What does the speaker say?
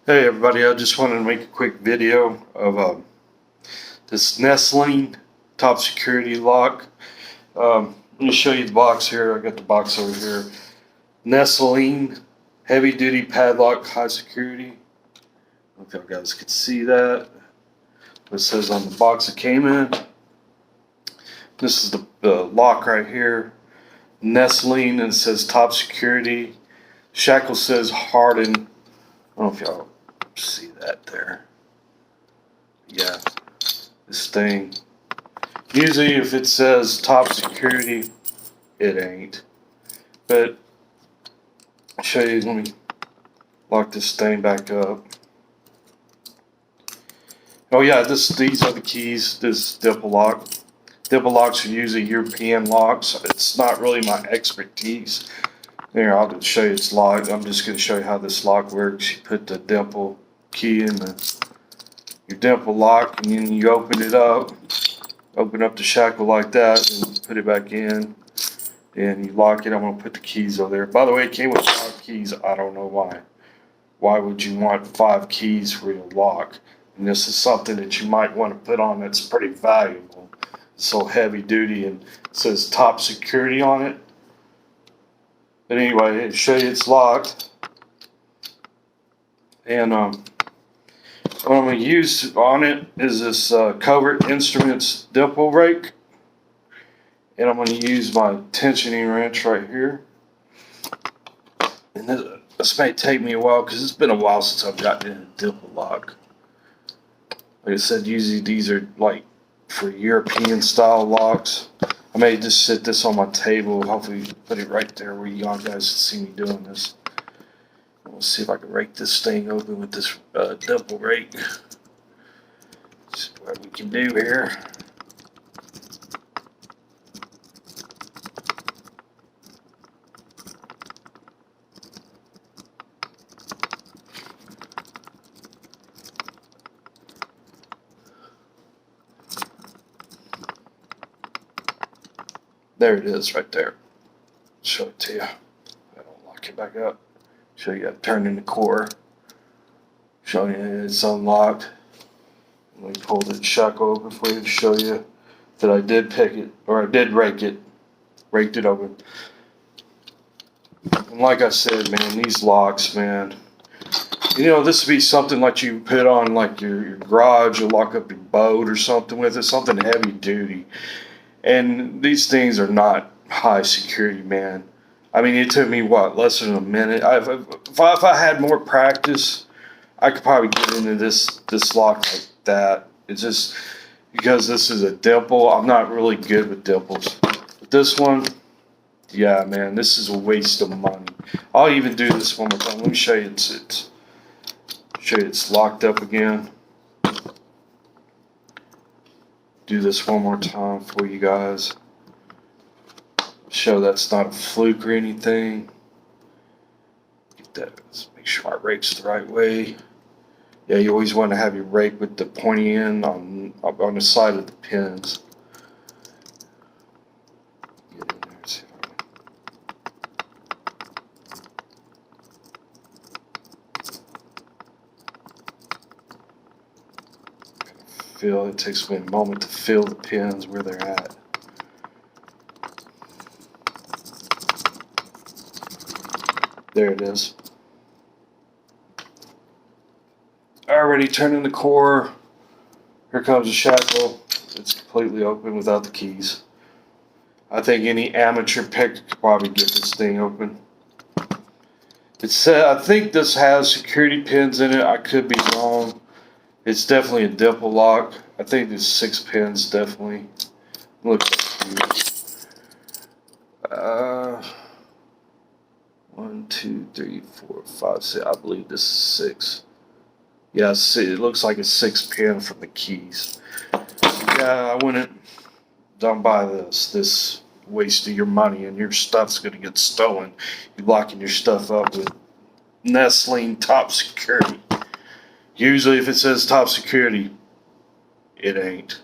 Hey everybody, I just wanted to make a quick video of this Nestling top security lock. Let me show you the box here. I got the box over here. Nestling heavy duty padlock high security. I don't know if you guys can see that. It says on the box it came in. This is the lock right here. Nestling, and it says top security. Shackle says hardened. I don't know if y'all see that there. Yeah, this thing. Usually if it says top security, it ain't. But I'll show you, let me lock this thing back up. Oh yeah, these are the keys, this dimple lock. Dimple locks are usually European locks. It's not really my expertise. Here, I'll just show you it's locked. I'm just going to show you how this lock works. You put the dimple key in your dimple lock, and then you open it up. Open up the shackle like that, and put it back in. And you lock it. I'm going to put the keys over there. By the way, it came with 5 keys. I don't know why. Why would you want 5 keys for your lock? And this is something that you might want to put on that's pretty valuable. It's so heavy duty, and it says top security on it. But anyway, I'll show you it's locked. And what I'm going to use on it is this Covert Instruments dimple rake. And I'm going to use my tensioning wrench right here. And this may take me a while because it's been a while since I've gotten in a dimple lock. Like I said, usually these are like for European style locks. I may just sit this on my table, hopefully put it right there where you guys can see me doing this. Let's see if I can rake this thing open with this dimple rake. See what we can do here. There it is right there. Show it to you. I don't lock it back up. Show you how to turn in the core. Show you it's unlocked. Let me pull the shackle open for you to show you that I did pick it, or I did rake it. Raked it open. And like I said, man, these locks, man. You know, this would be something like you put on like your garage, you lock up your boat or something with it, something heavy duty. And these things are not high security, man. I mean, it took me, what, less than a minute? If I had more practice, I could probably get into this lock like that. It's just because this is a dimple. I'm not really good with dimples. But this one, yeah, man, this is a waste of money. I'll even do this one more time. Let me show you it's locked up again. Do this one more time for you guys. Show that's not a fluke or anything. Get that. Let's make sure my rake's the right way. Yeah, you always want to have your rake with the pointy end on the side of the pins. Get in there. See if I feel it takes me a moment to feel the pins where they're at. There it is. Already turning the core. Here comes the shackle. It's completely open without the keys. I think any amateur picker could probably get this thing open. I think this has security pins in it. I could be wrong. It's definitely a dimple lock. I think there's 6 pins, definitely. Look at 1, 2, 3, 4, 5, 6. I believe this is 6. Yeah, see, it looks like a 6 pin from the keys. Yeah, I wouldn't. Don't buy this. This waste of your money, and your stuff's gonna get stolen. You're locking your stuff up with Nestling top security. Usually, if it says top security, it ain't.